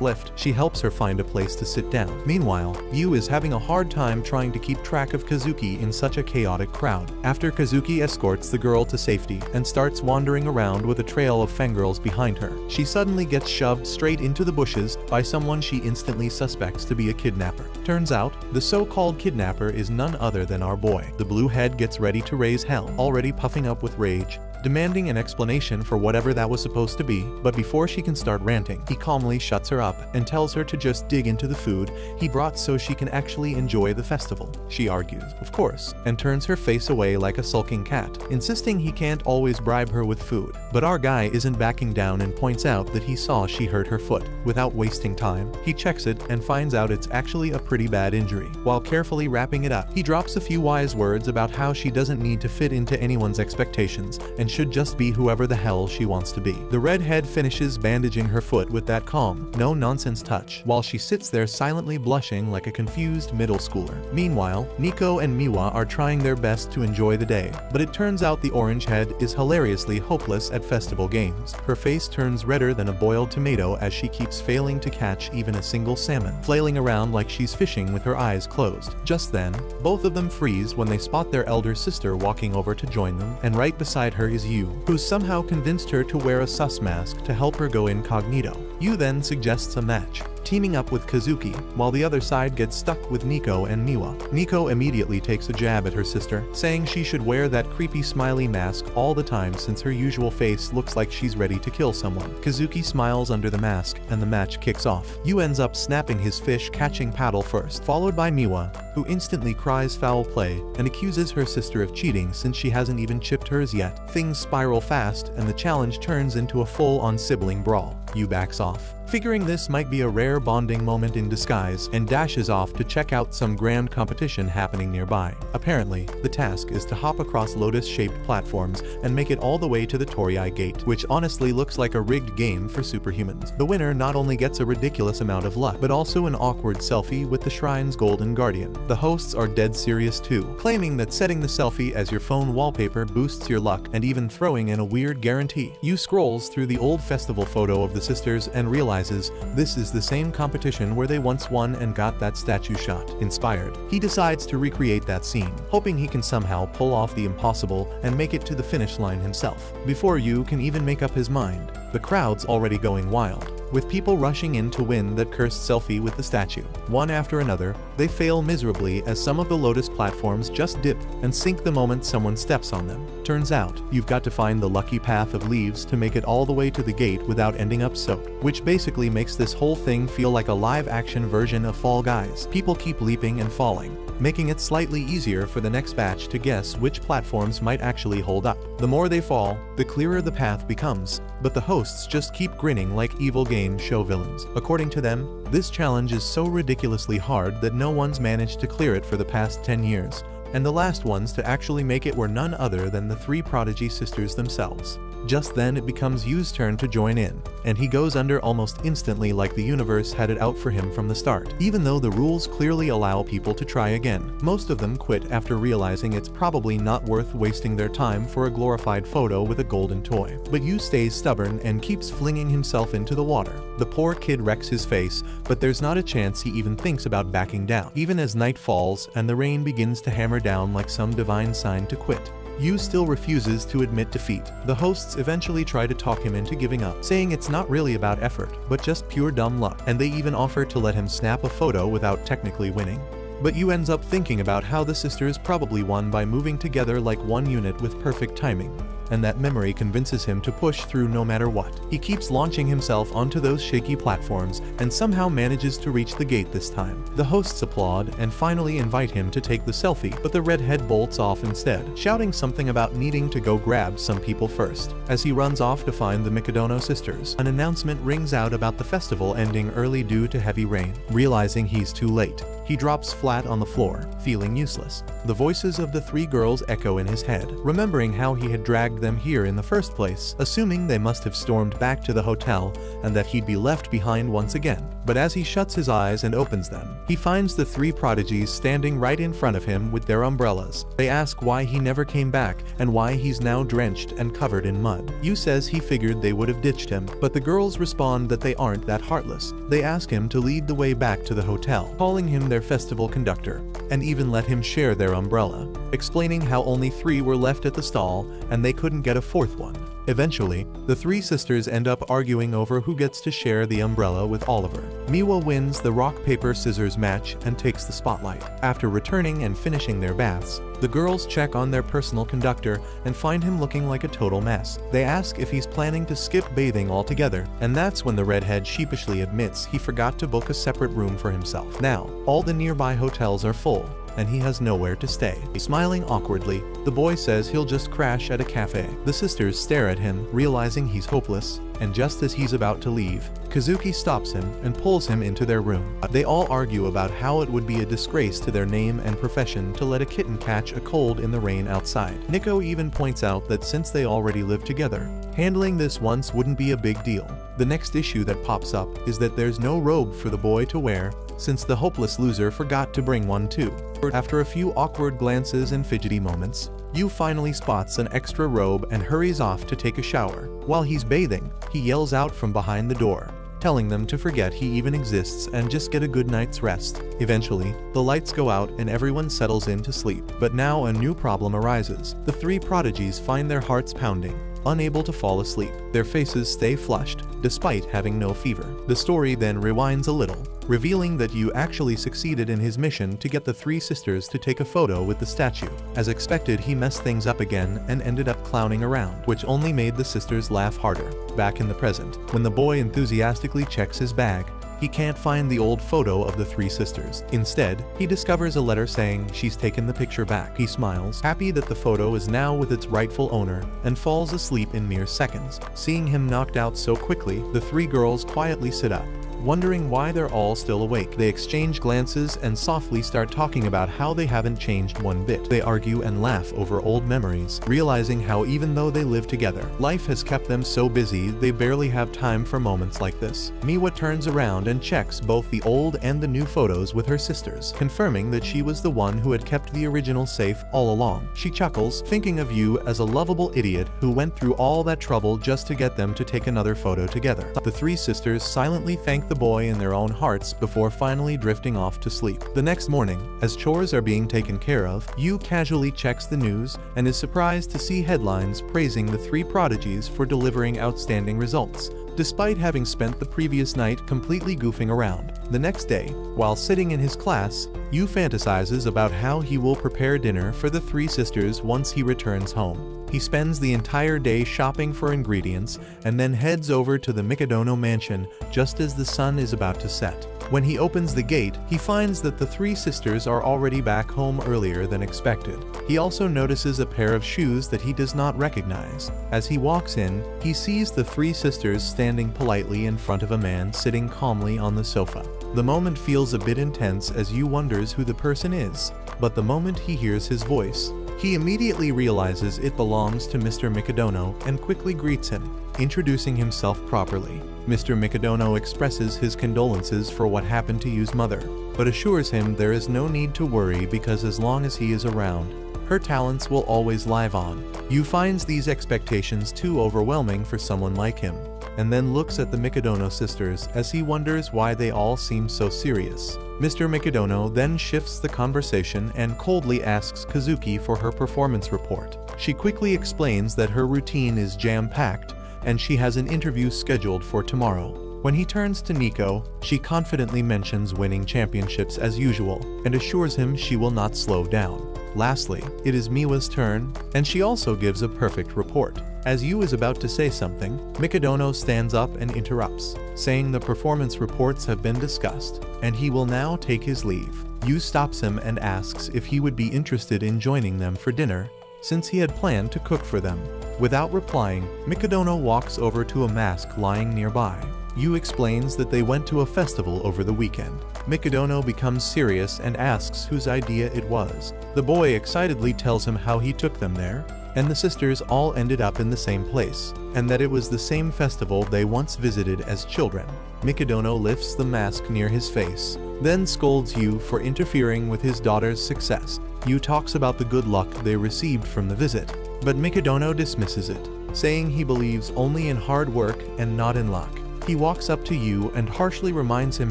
S1: lift, she helps her find a place to sit down. Meanwhile, Yu is having a hard time trying to keep track of Kazuki in such a chaotic crowd. After Kazuki escorts the girl to safety and starts wandering around with a trail of fangirls behind her, she suddenly gets shoved straight into the bushes by someone she instantly suspects to be a kidnapper. Turns out, the so-called kidnapper is none other than our boy. The blue head gets ready to raise hell, already puffing up with rage, demanding an explanation for whatever that was supposed to be, but before she can start ranting, he calmly shuts her up and tells her to just dig into the food he brought so she can actually enjoy the festival. She argues, of course, and turns her face away like a sulking cat, insisting he can't always bribe her with food. But our guy isn't backing down and points out that he saw she hurt her foot. Without wasting time, he checks it and finds out it's actually a pretty bad injury. While carefully wrapping it up, he drops a few wise words about how she doesn't need to fit into anyone's expectations and should just be whoever the hell she wants to be. The redhead finishes bandaging her foot with that calm, no-nonsense touch, while she sits there silently blushing like a confused middle schooler. Meanwhile, Nico and Miwa are trying their best to enjoy the day, but it turns out the orange head is hilariously hopeless at festival games. Her face turns redder than a boiled tomato as she keeps failing to catch even a single salmon, flailing around like she's fishing with her eyes closed. Just then, both of them freeze when they spot their elder sister walking over to join them, and right beside her is Yu, who's somehow convinced her to wear a sus mask to help her go incognito. Yu then suggests a match, teaming up with Kazuki, while the other side gets stuck with Nico and Miwa. Nico immediately takes a jab at her sister, saying she should wear that creepy smiley mask all the time since her usual face looks like she's ready to kill someone. Kazuki smiles under the mask, and the match kicks off. Yu ends up snapping his fish-catching paddle first, followed by Miwa, who instantly cries foul play and accuses her sister of cheating since she hasn't even chipped hers yet. Things spiral fast, and the challenge turns into a full-on sibling brawl. Yu backs off, figuring this might be a rare bonding moment in disguise, and dashes off to check out some grand competition happening nearby. Apparently, the task is to hop across lotus-shaped platforms and make it all the way to the Torii Gate, which honestly looks like a rigged game for superhumans. The winner not only gets a ridiculous amount of luck, but also an awkward selfie with the shrine's golden guardian. The hosts are dead serious too, claiming that setting the selfie as your phone wallpaper boosts your luck, and even throwing in a weird guarantee. Yu scrolls through the old festival photo of the sisters and realizes this is the same competition where they once won and got that statue shot. Inspired, he decides to recreate that scene, hoping he can somehow pull off the impossible and make it to the finish line himself. Before Yu can even make up his mind, the crowd's already going wild. with people rushing in to win that cursed selfie with the statue. One after another, they fail miserably as some of the Lotus platforms just dip and sink the moment someone steps on them. Turns out, you've got to find the lucky path of leaves to make it all the way to the gate without ending up soaked, which basically makes this whole thing feel like a live-action version of Fall Guys. People keep leaping and falling, making it slightly easier for the next batch to guess which platforms might actually hold up. The more they fall, the clearer the path becomes, but the hosts just keep grinning like evil game show villains. According to them, this challenge is so ridiculously hard that no one's managed to clear it for the past 10 years, and the last ones to actually make it were none other than the three prodigy sisters themselves. Just then it becomes Yu's turn to join in, and he goes under almost instantly like the universe had it out for him from the start. Even though the rules clearly allow people to try again, most of them quit after realizing it's probably not worth wasting their time for a glorified photo with a golden toy. But Yu stays stubborn and keeps flinging himself into the water. The poor kid wrecks his face, but there's not a chance he even thinks about backing down. Even as night falls and the rain begins to hammer down like some divine sign to quit, Yu still refuses to admit defeat. The hosts eventually try to talk him into giving up, saying it's not really about effort, but just pure dumb luck, and they even offer to let him snap a photo without technically winning. But Yu ends up thinking about how the sisters probably won by moving together like one unit with perfect timing, and that memory convinces him to push through no matter what. He keeps launching himself onto those shaky platforms and somehow manages to reach the gate this time. The hosts applaud and finally invite him to take the selfie, but the redhead bolts off instead, shouting something about needing to go grab some people first. As he runs off to find the Mikadono sisters, an announcement rings out about the festival ending early due to heavy rain. Realizing he's too late, he drops flat on the floor, feeling useless. The voices of the three girls echo in his head, remembering how he had dragged them here in the first place, assuming they must have stormed back to the hotel and that he'd be left behind once again. But as he shuts his eyes and opens them, he finds the three prodigies standing right in front of him with their umbrellas. They ask why he never came back and why he's now drenched and covered in mud. Yu says he figured they would have ditched him, but the girls respond that they aren't that heartless. They ask him to lead the way back to the hotel, calling him their festival conductor, and even let him share their umbrella, explaining how only 3 were left at the stall and they couldn't get a 4th one. Eventually, the 3 sisters end up arguing over who gets to share the umbrella with Oliver. Miwa wins the rock-paper-scissors match and takes the spotlight. After returning and finishing their baths, the girls check on their personal conductor and find him looking like a total mess. They ask if he's planning to skip bathing altogether, and that's when the redhead sheepishly admits he forgot to book a separate room for himself. Now, all the nearby hotels are full, and he has nowhere to stay. Smiling awkwardly, the boy says he'll just crash at a cafe. The sisters stare at him, realizing he's hopeless, and just as he's about to leave, Kazuki stops him and pulls him into their room. They all argue about how it would be a disgrace to their name and profession to let a kitten catch a cold in the rain outside. Nico even points out that since they already live together, handling this once wouldn't be a big deal. The next issue that pops up is that there's no robe for the boy to wear, since the hopeless loser forgot to bring one too. After a few awkward glances and fidgety moments, Yu finally spots an extra robe and hurries off to take a shower. While he's bathing, he yells out from behind the door, telling them to forget he even exists and just get a good night's rest. Eventually, the lights go out and everyone settles in to sleep. But now a new problem arises. The 3 prodigies find their hearts pounding, unable to fall asleep. Their faces stay flushed, despite having no fever. The story then rewinds a little, revealing that Yu actually succeeded in his mission to get the 3 sisters to take a photo with the statue. As expected, he messed things up again and ended up clowning around, which only made the sisters laugh harder. Back in the present, when the boy enthusiastically checks his bag, he can't find the old photo of the 3 sisters. Instead, he discovers a letter saying she's taken the picture back. He smiles, happy that the photo is now with its rightful owner, and falls asleep in mere seconds. Seeing him knocked out so quickly, the 3 girls quietly sit up, wondering why they're all still awake. They exchange glances and softly start talking about how they haven't changed one bit. They argue and laugh over old memories, realizing how even though they live together, life has kept them so busy they barely have time for moments like this. Miwa turns around and checks both the old and the new photos with her sisters, confirming that she was the one who had kept the original safe all along. She chuckles, thinking of Yu as a lovable idiot who went through all that trouble just to get them to take another photo together. The 3 sisters silently thank the boy in their own hearts before finally drifting off to sleep. The next morning, as chores are being taken care of, Yu casually checks the news and is surprised to see headlines praising the three prodigies for delivering outstanding results, despite having spent the previous night completely goofing around. The next day, while sitting in his class, Yu fantasizes about how he will prepare dinner for the three sisters once he returns home. He spends the entire day shopping for ingredients and then heads over to the Mikadono mansion just as the sun is about to set. When he opens the gate, he finds that the three sisters are already back home earlier than expected. He also notices a pair of shoes that he does not recognize. As he walks in, he sees the three sisters standing politely in front of a man sitting calmly on the sofa. The moment feels a bit intense as Yu wonders who the person is, but the moment he hears his voice, he immediately realizes it belongs to Mr. Mikadono and quickly greets him, introducing himself properly. Mr. Mikadono expresses his condolences for what happened to Yu's mother, but assures him there is no need to worry because as long as he is around, her talents will always live on. Yu finds these expectations too overwhelming for someone like him, and then looks at the Mikadono sisters as he wonders why they all seem so serious. Mr. Mikadono then shifts the conversation and coldly asks Kazuki for her performance report. She quickly explains that her routine is jam-packed and she has an interview scheduled for tomorrow. When he turns to Nico, she confidently mentions winning championships as usual and assures him she will not slow down. Lastly, it is Miwa's turn, and she also gives a perfect report. As Yu is about to say something, Mikadono stands up and interrupts, saying the performance reports have been discussed, and he will now take his leave. Yu stops him and asks if he would be interested in joining them for dinner, since he had planned to cook for them. Without replying, Mikadono walks over to a mask lying nearby. Yu explains that they went to a festival over the weekend. Mikadono becomes serious and asks whose idea it was. The boy excitedly tells him how he took them there, and the sisters all ended up in the same place, and that it was the same festival they once visited as children. Mikadono lifts the mask near his face, then scolds Yu for interfering with his daughter's success. Yu talks about the good luck they received from the visit, but Mikadono dismisses it, saying he believes only in hard work and not in luck. He walks up to Yu and harshly reminds him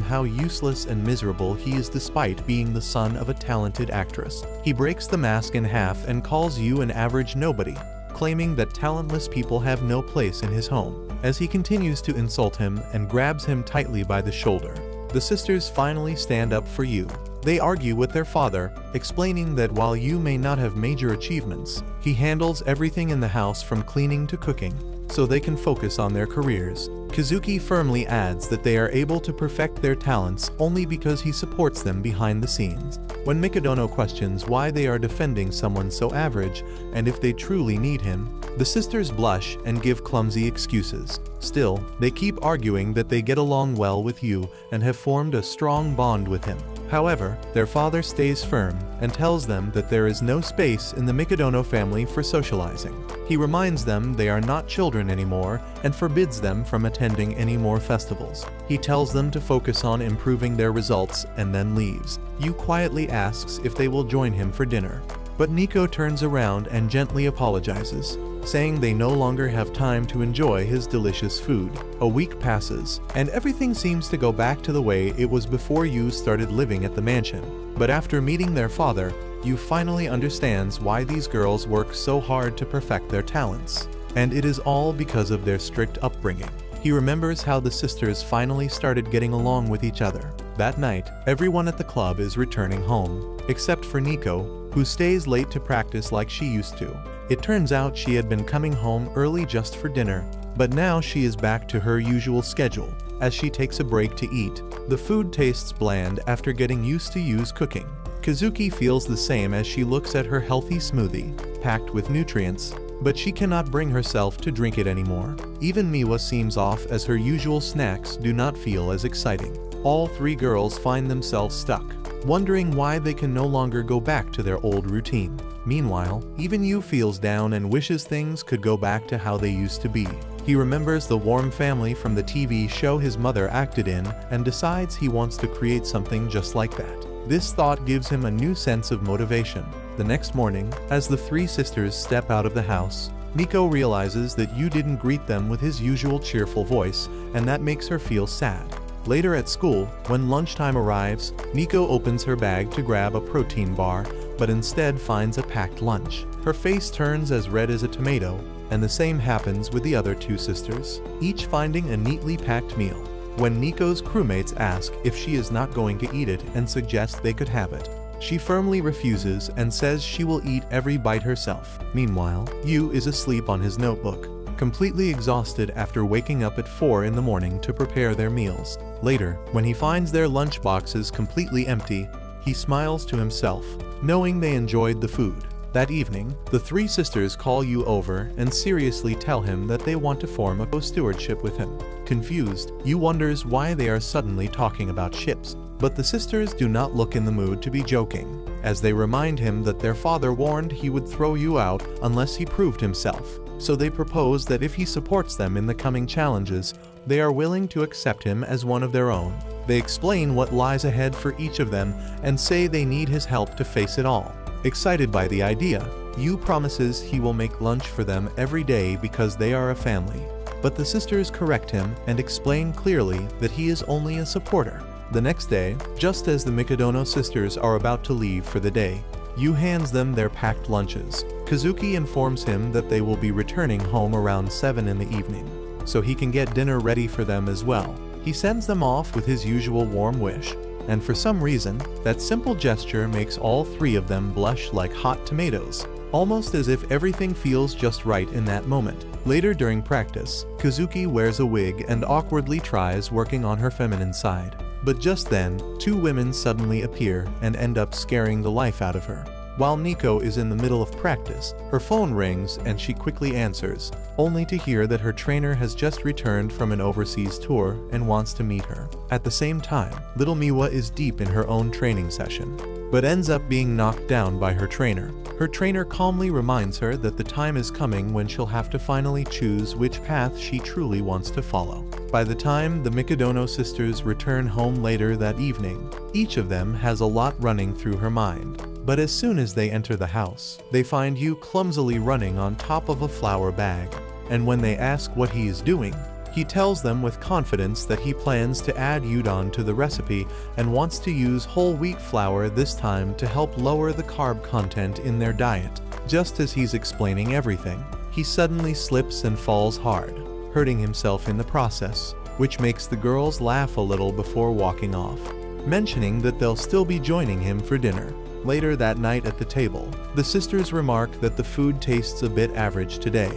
S1: how useless and miserable he is despite being the son of a talented actress. He breaks the mask in half and calls Yu an average nobody, claiming that talentless people have no place in his home. As he continues to insult him and grabs him tightly by the shoulder, the sisters finally stand up for Yu. They argue with their father, explaining that while Yu may not have major achievements, he handles everything in the house from cleaning to cooking, so they can focus on their careers. Kazuki firmly adds that they are able to perfect their talents only because he supports them behind the scenes. When Mikadono questions why they are defending someone so average and if they truly need him, the sisters blush and give clumsy excuses. Still, they keep arguing that they get along well with Yu and have formed a strong bond with him. However, their father stays firm and tells them that there is no space in the Mikadono family for socializing. He reminds them they are not children anymore and forbids them from attending any more festivals. He tells them to focus on improving their results and then leaves. Yu quietly asks if they will join him for dinner, but Nico turns around and gently apologizes, saying they no longer have time to enjoy his delicious food. A week passes, and everything seems to go back to the way it was before Yu started living at the mansion. But after meeting their father, Yu finally understands why these girls work so hard to perfect their talents, and it is all because of their strict upbringing. He remembers how the sisters finally started getting along with each other. That night, everyone at the club is returning home, except for Nico, who stays late to practice like she used to. It turns out she had been coming home early just for dinner, but now she is back to her usual schedule, as she takes a break to eat. The food tastes bland after getting used to Yu's cooking. Kazuki feels the same as she looks at her healthy smoothie, packed with nutrients, but she cannot bring herself to drink it anymore. Even Miwa seems off as her usual snacks do not feel as exciting. All three girls find themselves stuck, wondering why they can no longer go back to their old routine. Meanwhile, even Yu feels down and wishes things could go back to how they used to be. He remembers the warm family from the TV show his mother acted in and decides he wants to create something just like that. This thought gives him a new sense of motivation. The next morning, as the three sisters step out of the house, Nico realizes that Yu didn't greet them with his usual cheerful voice, and that makes her feel sad. Later at school, when lunchtime arrives, Nico opens her bag to grab a protein bar, but instead finds a packed lunch. Her face turns as red as a tomato, and the same happens with the other two sisters, each finding a neatly packed meal. When Nico's crewmates ask if she is not going to eat it and suggest they could have it, she firmly refuses and says she will eat every bite herself. Meanwhile, Yu is asleep on his notebook, completely exhausted after waking up at 4 in the morning to prepare their meals. Later, when he finds their lunch boxes completely empty, he smiles to himself, knowing they enjoyed the food. That evening, the three sisters call Yu over and seriously tell him that they want to form a co-stewardship with him. Confused, Yu wonders why they are suddenly talking about ships. But the sisters do not look in the mood to be joking, as they remind him that their father warned he would throw Yu out unless he proved himself. So they propose that if he supports them in the coming challenges, they are willing to accept him as one of their own. They explain what lies ahead for each of them and say they need his help to face it all. Excited by the idea, Yu promises he will make lunch for them every day because they are a family. But the sisters correct him and explain clearly that he is only a supporter. The next day, just as the Mikadono sisters are about to leave for the day, Yu hands them their packed lunches. Kazuki informs him that they will be returning home around 7 in the evening, so he can get dinner ready for them as well. He sends them off with his usual warm wish, and for some reason, that simple gesture makes all three of them blush like hot tomatoes, almost as if everything feels just right in that moment. Later during practice, Kazuki wears a wig and awkwardly tries working on her feminine side. But just then, two women suddenly appear and end up scaring the life out of her. While Nico is in the middle of practice, her phone rings and she quickly answers, only to hear that her trainer has just returned from an overseas tour and wants to meet her. At the same time, little Miwa is deep in her own training session, but ends up being knocked down by her trainer. Her trainer calmly reminds her that the time is coming when she'll have to finally choose which path she truly wants to follow. By the time the Mikadono sisters return home later that evening, each of them has a lot running through her mind. But as soon as they enter the house, they find Yu clumsily running on top of a flour bag. And when they ask what he is doing, he tells them with confidence that he plans to add udon to the recipe and wants to use whole wheat flour this time to help lower the carb content in their diet. Just as he's explaining everything, he suddenly slips and falls hard, hurting himself in the process, which makes the girls laugh a little before walking off, mentioning that they'll still be joining him for dinner. Later that night at the table, the sisters remark that the food tastes a bit average today,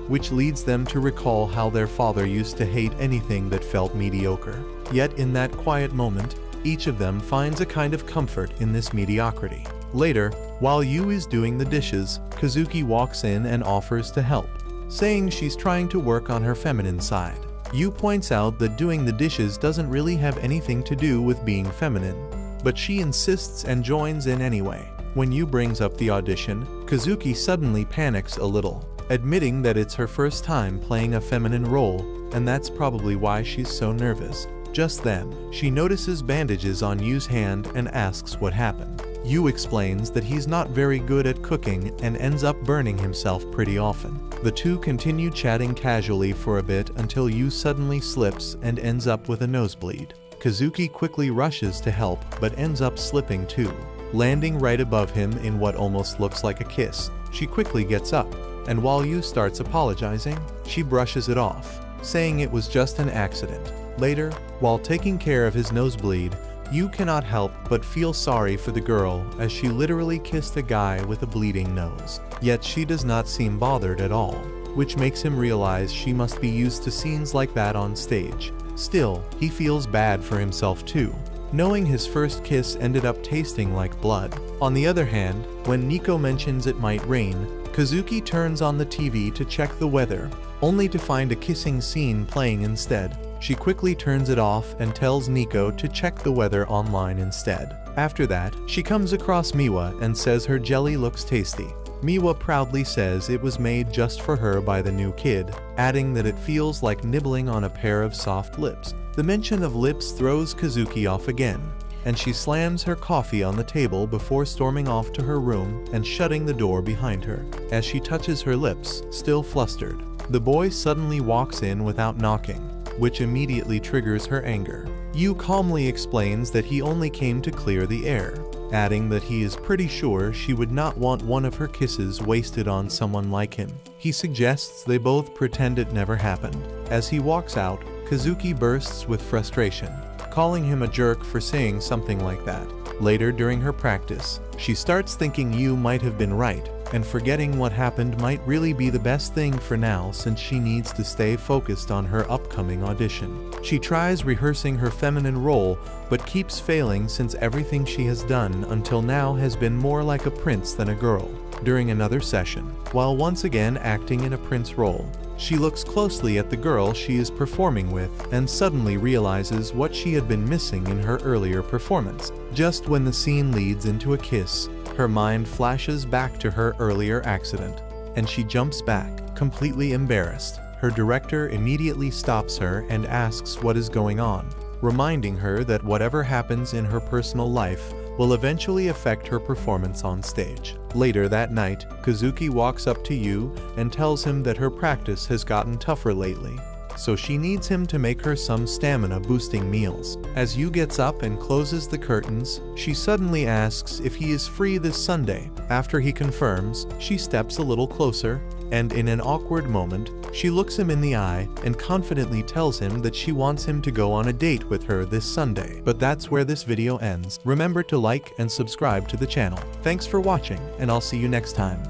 S1: which leads them to recall how their father used to hate anything that felt mediocre. Yet in that quiet moment, each of them finds a kind of comfort in this mediocrity. Later, while Yu is doing the dishes, Kazuki walks in and offers to help, saying she's trying to work on her feminine side. Yu points out that doing the dishes doesn't really have anything to do with being feminine, but she insists and joins in anyway. When Yu brings up the audition, Kazuki suddenly panics a little, admitting that it's her first time playing a feminine role, and that's probably why she's so nervous. Just then, she notices bandages on Yu's hand and asks what happened. Yu explains that he's not very good at cooking and ends up burning himself pretty often. The two continue chatting casually for a bit until Yu suddenly slips and ends up with a nosebleed. Kazuki quickly rushes to help but ends up slipping too, landing right above him in what almost looks like a kiss. She quickly gets up, and while Yu starts apologizing, she brushes it off, saying it was just an accident. Later, while taking care of his nosebleed, Yu cannot help but feel sorry for the girl as she literally kissed a guy with a bleeding nose. Yet she does not seem bothered at all, which makes him realize she must be used to scenes like that on stage. Still, he feels bad for himself too, knowing his first kiss ended up tasting like blood. On the other hand, when Nico mentions it might rain, Kazuki turns on the TV to check the weather, only to find a kissing scene playing instead. She quickly turns it off and tells Nico to check the weather online instead. After that, she comes across Miwa and says her jelly looks tasty. Miwa proudly says it was made just for her by the new kid, adding that it feels like nibbling on a pair of soft lips. The mention of lips throws Kazuki off again, and she slams her coffee on the table before storming off to her room and shutting the door behind her. As she touches her lips, still flustered, the boy suddenly walks in without knocking, which immediately triggers her anger. Yu calmly explains that he only came to clear the air, adding that he is pretty sure she would not want one of her kisses wasted on someone like him. He suggests they both pretend it never happened. As he walks out, Kazuki bursts with frustration, calling him a jerk for saying something like that. Later during her practice, she starts thinking Yu might have been right, and forgetting what happened might really be the best thing for now since she needs to stay focused on her upcoming audition. She tries rehearsing her feminine role, but keeps failing since everything she has done until now has been more like a prince than a girl. During another session, while once again acting in a prince role, she looks closely at the girl she is performing with and suddenly realizes what she had been missing in her earlier performance. Just when the scene leads into a kiss, her mind flashes back to her earlier accident, and she jumps back, completely embarrassed. Her director immediately stops her and asks what is going on, reminding her that whatever happens in her personal life will eventually affect her performance on stage. Later that night, Kazuki walks up to Yu and tells him that her practice has gotten tougher lately, so she needs him to make her some stamina-boosting meals. As Yu gets up and closes the curtains, she suddenly asks if he is free this Sunday. After he confirms, she steps a little closer, and in an awkward moment, she looks him in the eye and confidently tells him that she wants him to go on a date with her this Sunday. But that's where this video ends. Remember to like and subscribe to the channel. Thanks for watching, and I'll see you next time.